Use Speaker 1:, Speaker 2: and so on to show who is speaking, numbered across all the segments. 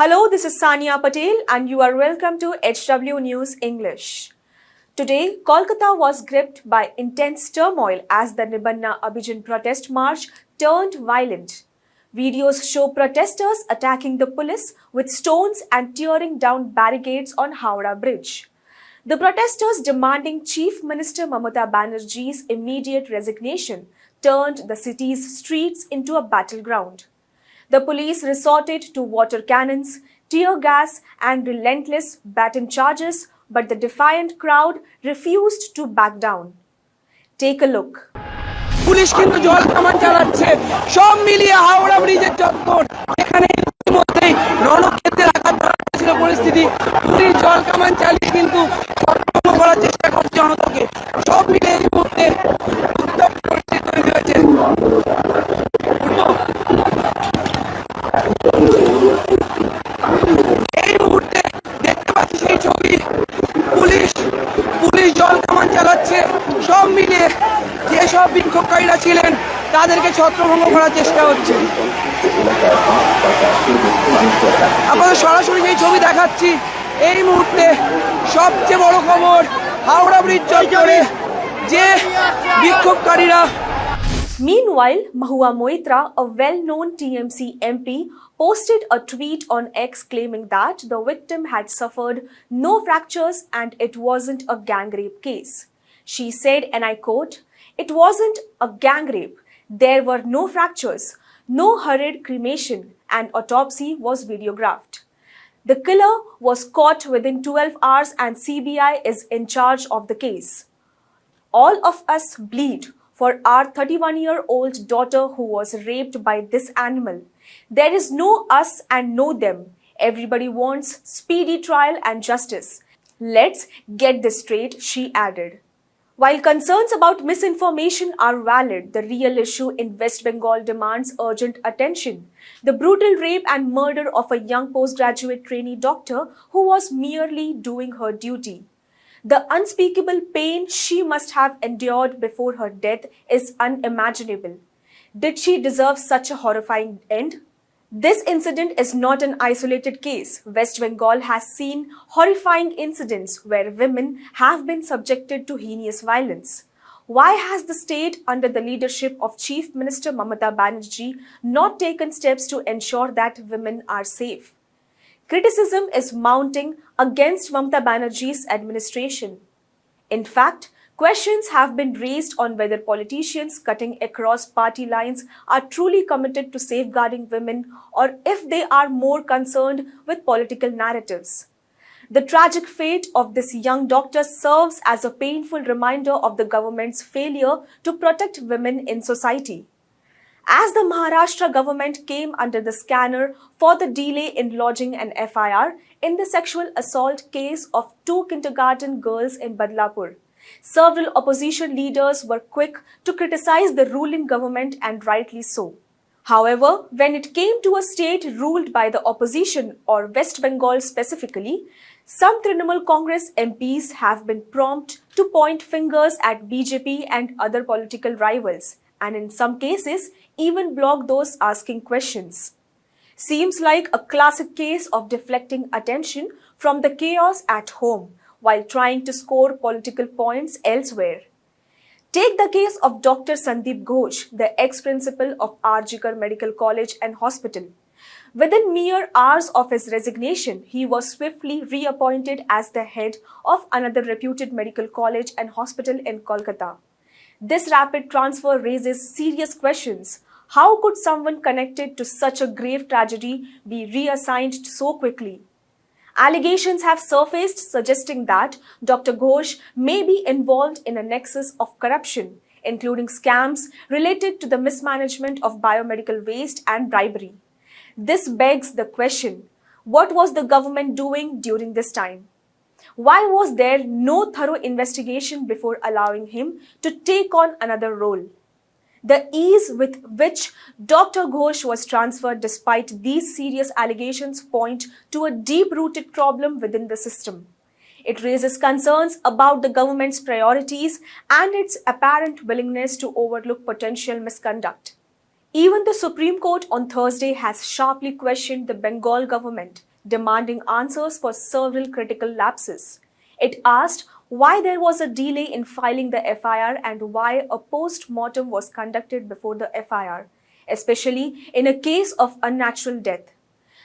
Speaker 1: Hello, this is Sania Patel and you are welcome to HW News English. Today, Kolkata was gripped by intense turmoil as the Nibanna Abhijan protest march turned violent. Videos show protesters attacking the police with stones and tearing down barricades on Howrah Bridge. The protesters demanding Chief Minister Mamata Banerjee's immediate resignation turned the city's streets into a battleground. The police resorted to water cannons, tear gas, and relentless baton charges, but the defiant crowd refused to back down. Take a look.
Speaker 2: Police কিন্তু জল কামান চালাচ্ছে সব মিলিয়ে হাওড়া ব্রিজের চত্বর এখানে ইতিমধ্যেই রণক্ষেত্রের আকার ধারণ পরিস্থিতি পুলিশ জল কামান চালিয়ে কিন্তু ছত্রভঙ্গ করার চেষ্টা করছে জনতাকে সব মিলিয়ে এই মুহূর্তে উত্তপ্ত পরিস্থিতি তৈরি হয়েছে এই মুহূর্তে দেখতে পাচ্ছি সেই ছবি পুলিশ জল কামান চালাচ্ছে সব মিলিয়ে যেসব বিক্ষোভকারীরা ছিলেন তাদেরকে ছত্রভঙ্গ করার চেষ্টা হচ্ছে আপনাদের সরাসরি সেই ছবি দেখাচ্ছি এই মুহূর্তে সবচেয়ে বড় খবর হাওড়া ব্রিজ চত্বরে যে বিক্ষোভকারীরা
Speaker 1: Meanwhile, Mahua Moitra, a well-known TMC MP, posted a tweet on X claiming that the victim had suffered no fractures and it wasn't a gang rape case. She said, and I quote, "It wasn't a gang rape. There were no fractures, no hurried cremation, and autopsy was videographed. The killer was caught within 12 hours and CBI is in charge of the case. All of us bleed for our 31-year-old daughter who was raped by this animal. There is no us and no them. Everybody wants speedy trial and justice. Let's get this straight," she added. While concerns about misinformation are valid, the real issue in West Bengal demands urgent attention. The brutal rape and murder of a young postgraduate trainee doctor who was merely doing her duty. The unspeakable pain she must have endured before her death is unimaginable. Did she deserve such a horrifying end? This incident is not an isolated case. West Bengal has seen horrifying incidents where women have been subjected to heinous violence. Why has the state, under the leadership of Chief Minister Mamata Banerjee, not taken steps to ensure that women are safe? Criticism is mounting against Mamata Banerjee's administration. In fact, questions have been raised on whether politicians cutting across party lines are truly committed to safeguarding women or if they are more concerned with political narratives. The tragic fate of this young doctor serves as a painful reminder of the government's failure to protect women in society. As the Maharashtra government came under the scanner for the delay in lodging an FIR in the sexual assault case of 2 kindergarten girls in Badlapur, several opposition leaders were quick to criticize the ruling government, and rightly so. However, when it came to a state ruled by the opposition, or West Bengal specifically, some Trinamool Congress MPs have been prompt to point fingers at BJP and other political rivals, and in some cases, even block those asking questions. Seems like a classic case of deflecting attention from the chaos at home while trying to score political points elsewhere. Take the case of Dr. Sandeep Ghosh, the ex-principal of RG Medical College and Hospital. Within mere hours of his resignation, he was swiftly reappointed as the head of another reputed medical college and hospital in Kolkata. This rapid transfer raises serious questions. How could someone connected to such a grave tragedy be reassigned so quickly? Allegations have surfaced suggesting that Dr. Ghosh may be involved in a nexus of corruption, including scams related to the mismanagement of biomedical waste and bribery. This begs the question, what was the government doing during this time? Why was there no thorough investigation before allowing him to take on another role? The ease with which Dr. Ghosh was transferred despite these serious allegations point to a deep-rooted problem within the system. It raises concerns about the government's priorities and its apparent willingness to overlook potential misconduct. Even the Supreme Court on Thursday has sharply questioned the Bengal government, demanding answers for several critical lapses. It asked why there was a delay in filing the FIR and why a post-mortem was conducted before the FIR, especially in a case of unnatural death.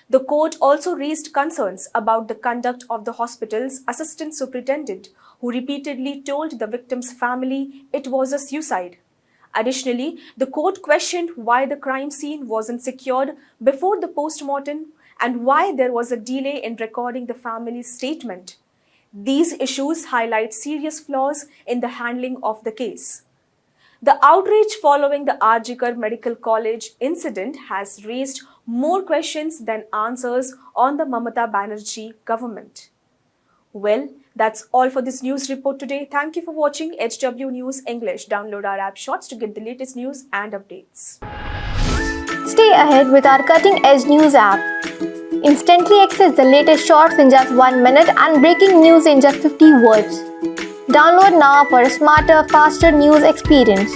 Speaker 1: The court also raised concerns about the conduct of the hospital's assistant superintendent, who repeatedly told the victim's family it was a suicide. Additionally, the court questioned why the crime scene wasn't secured before the post-mortem and why there was a delay in recording the family's statement. These issues highlight serious flaws in the handling of the case. The outrage following the Arjikar Medical College incident has raised more questions than answers on the Mamata Banerjee government. Well, that's all for this news report today. Thank you for watching HW News English. Download our app Shorts to get the latest news and updates.
Speaker 3: Stay ahead with our cutting-edge news app. Instantly access the latest shorts in just 1 minute and breaking news in just 50 words. Download now for a smarter, faster news experience.